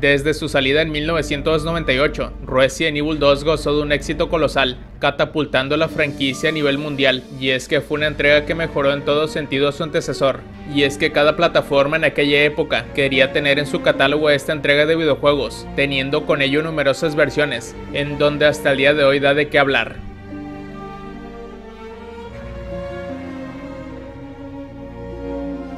Desde su salida en 1998, Resident Evil 2 gozó de un éxito colosal, catapultando la franquicia a nivel mundial, y es que fue una entrega que mejoró en todo sentido a su antecesor. Y es que cada plataforma en aquella época quería tener en su catálogo esta entrega de videojuegos, teniendo con ello numerosas versiones, en donde hasta el día de hoy da de qué hablar.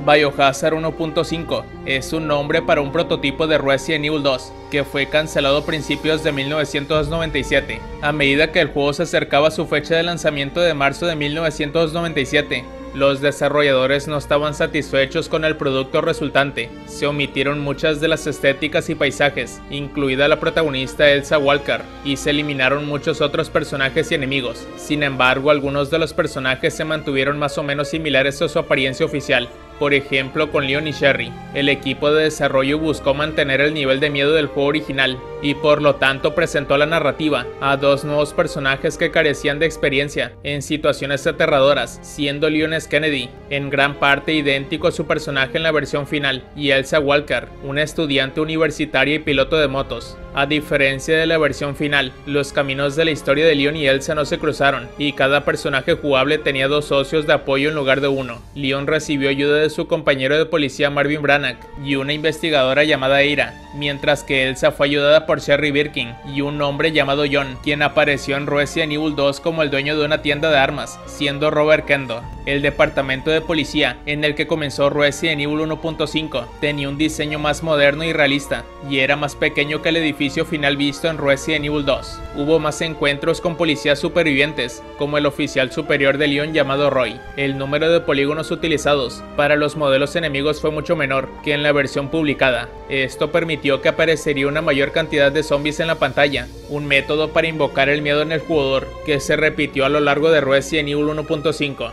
Biohazard 1.5 es un nombre para un prototipo de Resident Evil 2 que fue cancelado a principios de 1997. A medida que el juego se acercaba a su fecha de lanzamiento de marzo de 1997, los desarrolladores no estaban satisfechos con el producto resultante. Se omitieron muchas de las estéticas y paisajes, incluida la protagonista Elsa Walker, y se eliminaron muchos otros personajes y enemigos. Sin embargo, algunos de los personajes se mantuvieron más o menos similares a su apariencia oficial. Por ejemplo, con Leon y Sherry, el equipo de desarrollo buscó mantener el nivel de miedo del juego original y por lo tanto presentó a la narrativa a dos nuevos personajes que carecían de experiencia en situaciones aterradoras, siendo Leon S. Kennedy, en gran parte idéntico a su personaje en la versión final, y Elsa Walker, una estudiante universitaria y piloto de motos. A diferencia de la versión final, los caminos de la historia de Leon y Elsa no se cruzaron, y cada personaje jugable tenía dos socios de apoyo en lugar de uno. Leon recibió ayuda de su compañero de policía Marvin Branagh y una investigadora llamada Eira, mientras que Elsa fue ayudada por Sherry Birkin y un hombre llamado John, quien apareció en Resident Evil 2 como el dueño de una tienda de armas, siendo Robert Kendo. El departamento de policía, en el que comenzó Resident Evil 1.5, tenía un diseño más moderno y realista, y era más pequeño que el edificio final visto en Resident Evil 2. Hubo más encuentros con policías supervivientes, como el oficial superior de Leon llamado Roy. El número de polígonos utilizados para los modelos enemigos fue mucho menor que en la versión publicada. Esto permitió que aparecería una mayor cantidad de zombies en la pantalla, un método para invocar el miedo en el jugador que se repitió a lo largo de Resident Evil 1.5.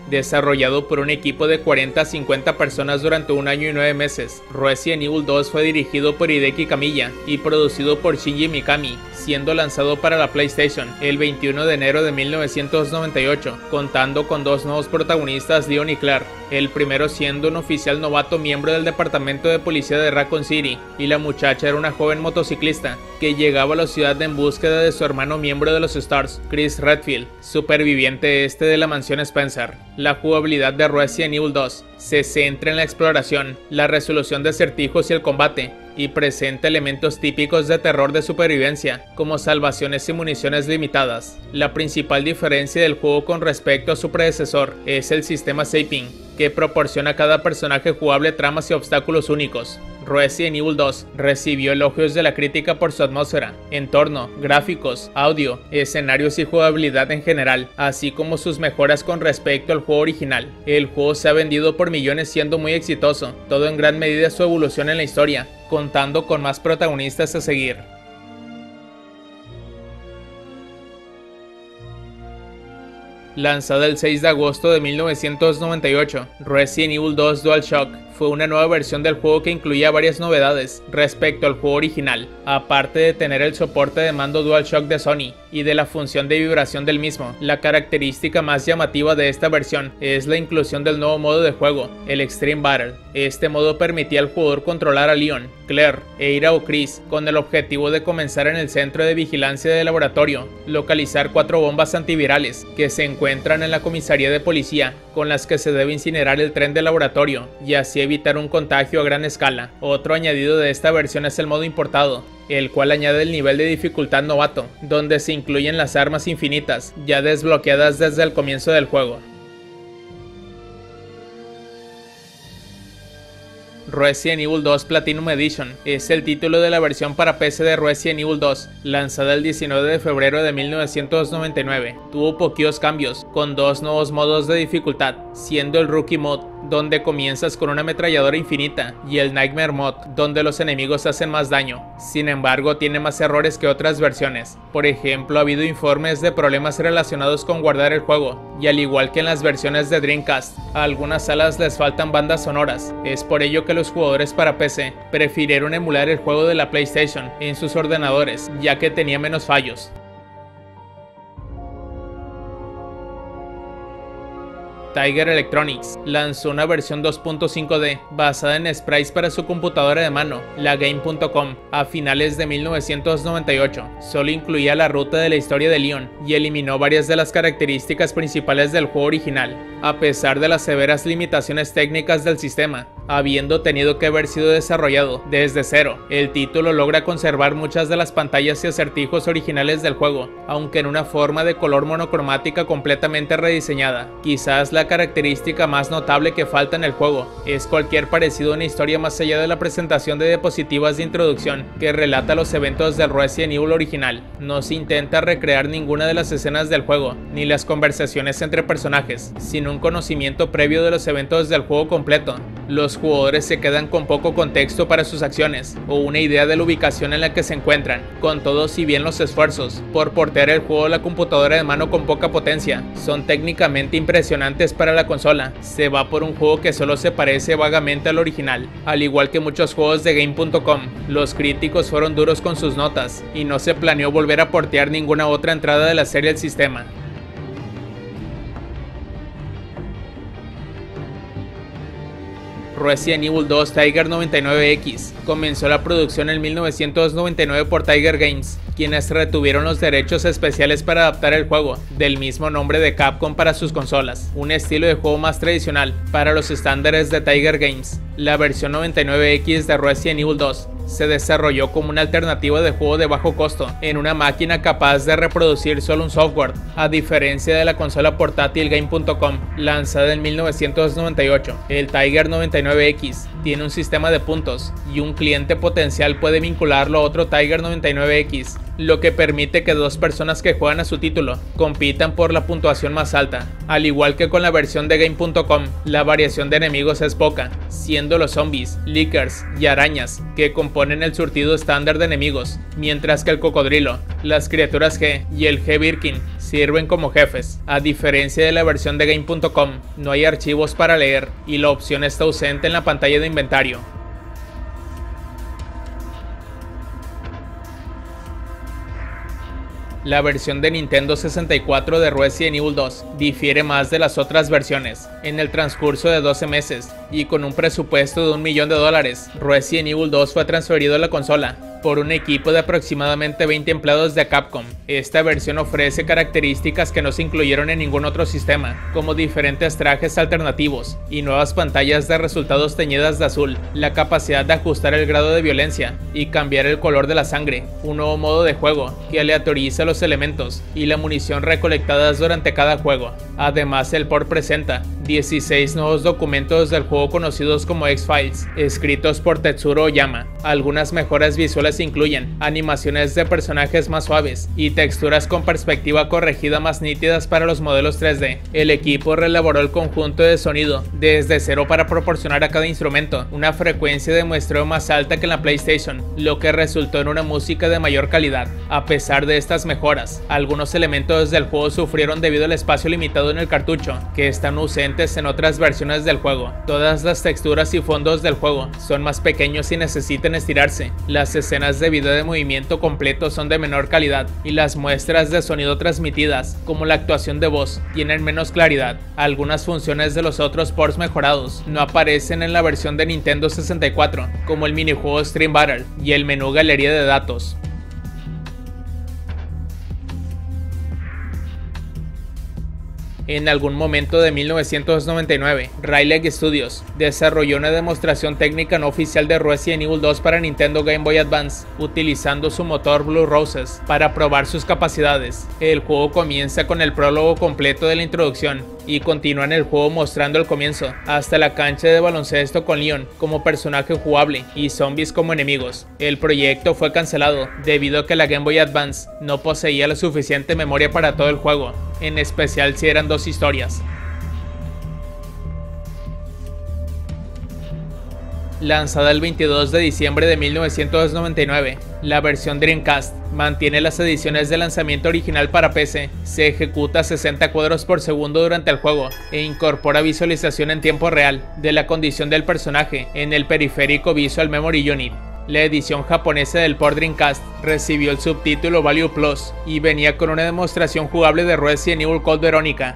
Desarrollado por un equipo de 40 a 50 personas durante un año y 9 meses, Resident Evil 2 fue dirigido por Hideki Kamiya y producido por Shinji Mikami, siendo lanzado para la PlayStation el 21 de enero de 1998, contando con dos nuevos protagonistas, Leon y Claire, el primero siendo un oficial novato miembro del departamento de policía de Raccoon City, y la muchacha era una joven motociclista que llegaba a la ciudad en búsqueda de su hermano miembro de los Stars, Chris Redfield, superviviente de la mansión Spencer. La jugabilidad de Resident Evil 2 se centra en la exploración, la resolución de acertijos y el combate, y presenta elementos típicos de terror de supervivencia, como salvaciones y municiones limitadas. La principal diferencia del juego con respecto a su predecesor es el sistema Saping, que proporciona a cada personaje jugable tramas y obstáculos únicos. Resident Evil 2 recibió elogios de la crítica por su atmósfera, entorno, gráficos, audio, escenarios y jugabilidad en general, así como sus mejoras con respecto al juego original. El juego se ha vendido por millones siendo muy exitoso, todo en gran medida su evolución en la historia, contando con más protagonistas a seguir. Lanzada el 6 de agosto de 1998, Resident Evil 2 DualShock fue una nueva versión del juego que incluía varias novedades respecto al juego original, aparte de tener el soporte de mando DualShock de Sony y de la función de vibración del mismo. La característica más llamativa de esta versión es la inclusión del nuevo modo de juego, el Extreme Battle. Este modo permitía al jugador controlar a Leon, Claire, Eira o Chris, con el objetivo de comenzar en el centro de vigilancia del laboratorio, localizar 4 bombas antivirales que se encuentran en la comisaría de policía, con las que se debe incinerar el tren del laboratorio, y así evitar un contagio a gran escala. Otro añadido de esta versión es el modo importado, el cual añade el nivel de dificultad novato, donde se incluyen las armas infinitas, ya desbloqueadas desde el comienzo del juego. Resident Evil 2 Platinum Edition es el título de la versión para PC de Resident Evil 2, lanzada el 19 de febrero de 1999. Tuvo poquitos cambios, con 2 nuevos modos de dificultad, siendo el Rookie Mode, donde comienzas con una ametralladora infinita, y el Nightmare Mode, donde los enemigos hacen más daño. Sin embargo, tiene más errores que otras versiones. Por ejemplo, ha habido informes de problemas relacionados con guardar el juego, y al igual que en las versiones de Dreamcast, a algunas salas les faltan bandas sonoras. Es por ello que los jugadores para PC prefirieron emular el juego de la PlayStation en sus ordenadores, ya que tenía menos fallos. Tiger Electronics lanzó una versión 2.5D basada en sprites para su computadora de mano, la Game.com, a finales de 1998. Solo incluía la ruta de la historia de Leon y eliminó varias de las características principales del juego original, a pesar de las severas limitaciones técnicas del sistema. Habiendo tenido que haber sido desarrollado desde cero, el título logra conservar muchas de las pantallas y acertijos originales del juego, aunque en una forma de color monocromática completamente rediseñada. Quizás la característica más notable que falta en el juego es cualquier parecido a una historia más allá de la presentación de diapositivas de introducción que relata los eventos del Resident Evil original. No se intenta recrear ninguna de las escenas del juego, ni las conversaciones entre personajes, sin un conocimiento previo de los eventos del juego completo. Los jugadores se quedan con poco contexto para sus acciones o una idea de la ubicación en la que se encuentran. Con todo, si bien los esfuerzos por portear el juego a la computadora de mano con poca potencia son técnicamente impresionantes para la consola, se va por un juego que solo se parece vagamente al original. Al igual que muchos juegos de Game.com, los críticos fueron duros con sus notas y no se planeó volver a portear ninguna otra entrada de la serie al sistema. Resident Evil 2 Tiger 99X comenzó la producción en 1999 por Tiger Games, quienes retuvieron los derechos especiales para adaptar el juego del mismo nombre de Capcom para sus consolas, un estilo de juego más tradicional para los estándares de Tiger Games. La versión 99X de Resident Evil 2 se desarrolló como una alternativa de juego de bajo costo en una máquina capaz de reproducir solo un software, a diferencia de la consola portátil Game.com lanzada en 1998. El Tiger 99X tiene un sistema de puntos y un cliente potencial puede vincularlo a otro Tiger 99X, lo que permite que dos personas que juegan a su título compitan por la puntuación más alta. Al igual que con la versión de Game.com, la variación de enemigos es poca, siendo los zombies, lickers y arañas que componen el surtido estándar de enemigos, mientras que el cocodrilo, las criaturas G y el G-Birkin sirven como jefes. A diferencia de la versión de Game.com, no hay archivos para leer y la opción está ausente en la pantalla de inventario. La versión de Nintendo 64 de Resident Evil 2 difiere más de las otras versiones. En el transcurso de 12 meses y con un presupuesto de $1 millón, Resident Evil 2 fue transferido a la consola por un equipo de aproximadamente 20 empleados de Capcom. Esta versión ofrece características que no se incluyeron en ningún otro sistema, como diferentes trajes alternativos y nuevas pantallas de resultados teñidas de azul, la capacidad de ajustar el grado de violencia y cambiar el color de la sangre, un nuevo modo de juego que aleatoriza los elementos y la munición recolectadas durante cada juego. Además, el port presenta 16 nuevos documentos del juego conocidos como X-Files, escritos por Tetsuro Oyama. Algunas mejoras visuales incluyen animaciones de personajes más suaves y texturas con perspectiva corregida más nítidas para los modelos 3D. El equipo reelaboró el conjunto de sonido desde cero para proporcionar a cada instrumento una frecuencia de muestreo más alta que en la PlayStation, lo que resultó en una música de mayor calidad. A pesar de estas mejoras, algunos elementos del juego sufrieron debido al espacio limitado en el cartucho, que están ausentes en otras versiones del juego. Todas las texturas y fondos del juego son más pequeños y necesitan estirarse. Las escenas de video de movimiento completo son de menor calidad y las muestras de sonido transmitidas, como la actuación de voz, tienen menos claridad. Algunas funciones de los otros ports mejorados no aparecen en la versión de Nintendo 64, como el minijuego Stream Battle y el menú Galería de datos. En algún momento de 1999, Rayleigh Studios desarrolló una demostración técnica no oficial de Resident Evil 2 para Nintendo Game Boy Advance, utilizando su motor Blue Roses para probar sus capacidades. El juego comienza con el prólogo completo de la introducción y continúa en el juego mostrando el comienzo, hasta la cancha de baloncesto con Leon como personaje jugable y zombies como enemigos. El proyecto fue cancelado debido a que la Game Boy Advance no poseía la suficiente memoria para todo el juego, en especial si eran dos historias. Lanzada el 22 de diciembre de 1999, la versión Dreamcast mantiene las ediciones de lanzamiento original para PC, se ejecuta a 60 cuadros por segundo durante el juego e incorpora visualización en tiempo real de la condición del personaje en el periférico Visual Memory Unit. La edición japonesa del port Dreamcast recibió el subtítulo Value Plus y venía con una demostración jugable de Resident Evil Code Veronica.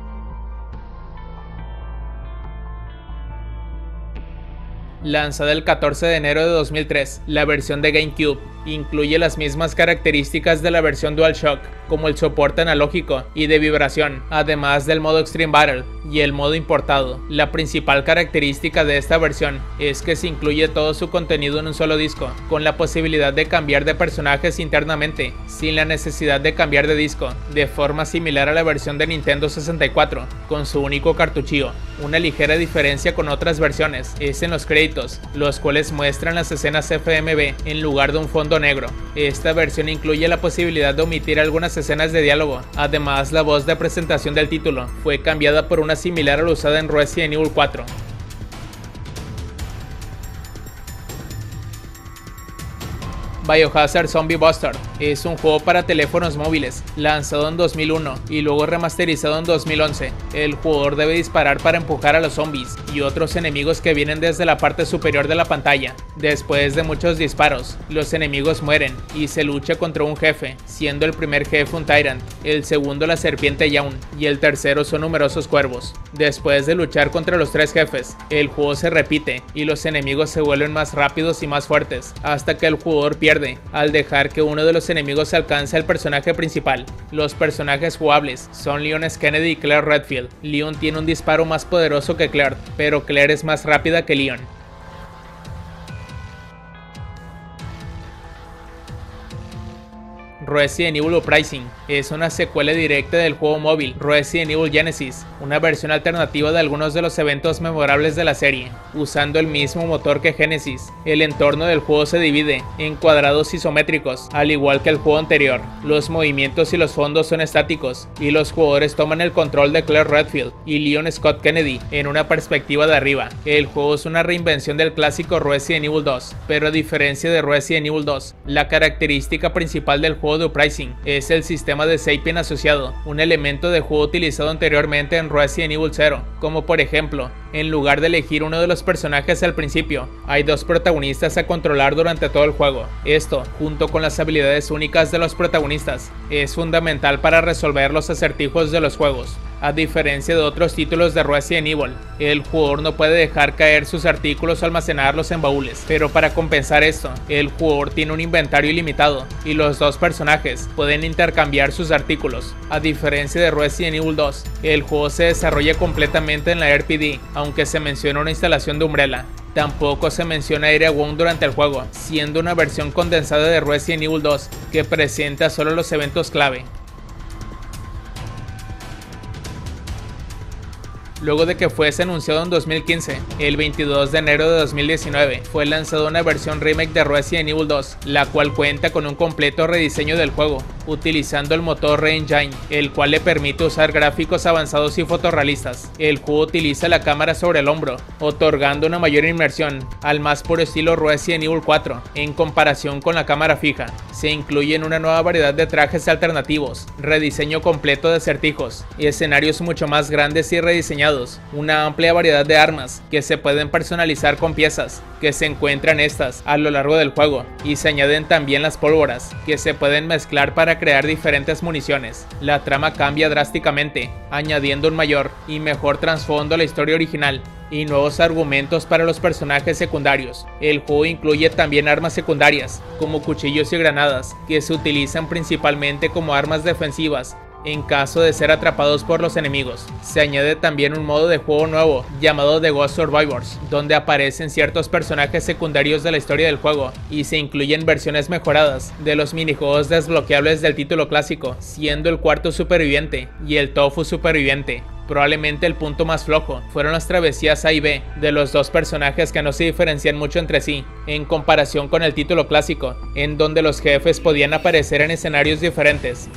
lanzada el 14 de enero de 2003, la versión de GameCube incluye las mismas características de la versión DualShock, como el soporte analógico y de vibración, además del modo Extreme Battle y el modo importado. La principal característica de esta versión es que se incluye todo su contenido en un solo disco, con la posibilidad de cambiar de personajes internamente, sin la necesidad de cambiar de disco, de forma similar a la versión de Nintendo 64, con su único cartuchillo. Una ligera diferencia con otras versiones es en los créditos, los cuales muestran las escenas FMV en lugar de un fondo negro. Esta versión incluye la posibilidad de omitir algunas escenas de diálogo. Además, la voz de presentación del título fue cambiada por una similar a la usada en Resident Evil 4. Biohazard Zombie Buster es un juego para teléfonos móviles, lanzado en 2001 y luego remasterizado en 2011. El jugador debe disparar para empujar a los zombies y otros enemigos que vienen desde la parte superior de la pantalla. Después de muchos disparos, los enemigos mueren y se lucha contra un jefe, siendo el primer jefe un Tyrant, el segundo la serpiente Yawn y el tercero son numerosos cuervos. Después de luchar contra los tres jefes, el juego se repite y los enemigos se vuelven más rápidos y más fuertes, hasta que el jugador pierde al dejar que uno de los enemigos alcance al personaje principal. Los personajes jugables son Leon S. Kennedy y Claire Redfield. Leon tiene un disparo más poderoso que Claire, pero Claire es más rápida que Leon. Resident Evil Uprising es una secuela directa del juego móvil Resident Evil Genesis, una versión alternativa de algunos de los eventos memorables de la serie, usando el mismo motor que Genesis. El entorno del juego se divide en cuadrados isométricos, al igual que el juego anterior. Los movimientos y los fondos son estáticos, y los jugadores toman el control de Claire Redfield y Leon Scott Kennedy en una perspectiva de arriba. El juego es una reinvención del clásico Resident Evil 2, pero a diferencia de Resident Evil 2, la característica principal del juego de Uprising es el sistema de Sapien asociado, un elemento de juego utilizado anteriormente en Resident Evil 0, como por ejemplo, en lugar de elegir uno de los personajes al principio, hay dos protagonistas a controlar durante todo el juego. Esto, junto con las habilidades únicas de los protagonistas, es fundamental para resolver los acertijos de los juegos. A diferencia de otros títulos de Resident Evil, el jugador no puede dejar caer sus artículos o almacenarlos en baúles, pero para compensar esto, el jugador tiene un inventario ilimitado y los dos personajes pueden intercambiar sus artículos. A diferencia de Resident Evil 2, el juego se desarrolla completamente en la RPD, aunque se menciona una instalación de Umbrella. Tampoco se menciona Area 1 durante el juego, siendo una versión condensada de Resident Evil 2 que presenta solo los eventos clave. Luego de que fuese anunciado en 2015, el 22 de enero de 2019 fue lanzada una versión remake de Resident Evil 2, la cual cuenta con un completo rediseño del juego, utilizando el motor Re-Engine, el cual le permite usar gráficos avanzados y fotorrealistas. El juego utiliza la cámara sobre el hombro, otorgando una mayor inmersión, al más puro estilo Resident Evil 4, en comparación con la cámara fija. Se incluyen una nueva variedad de trajes alternativos, rediseño completo de acertijos, y escenarios mucho más grandes y rediseñados, una amplia variedad de armas que se pueden personalizar con piezas que se encuentran estas a lo largo del juego, y se añaden también las pólvoras que se pueden mezclar para crear diferentes municiones. La trama cambia drásticamente, añadiendo un mayor y mejor trasfondo a la historia original y nuevos argumentos para los personajes secundarios. El juego incluye también armas secundarias, como cuchillos y granadas, que se utilizan principalmente como armas defensivas en caso de ser atrapados por los enemigos. Se añade también un modo de juego nuevo llamado The Ghost Survivors, donde aparecen ciertos personajes secundarios de la historia del juego, y se incluyen versiones mejoradas de los minijuegos desbloqueables del título clásico, siendo el cuarto superviviente y el tofu superviviente. Probablemente el punto más flojo fueron las travesías A y B de los dos personajes, que no se diferencian mucho entre sí, en comparación con el título clásico, en donde los jefes podían aparecer en escenarios diferentes.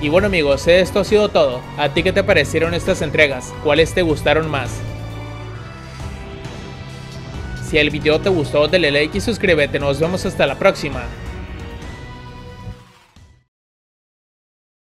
Y bueno amigos, esto ha sido todo. ¿A ti qué te parecieron estas entregas? ¿Cuáles te gustaron más? Si el video te gustó, dale like y suscríbete. Nos vemos hasta la próxima.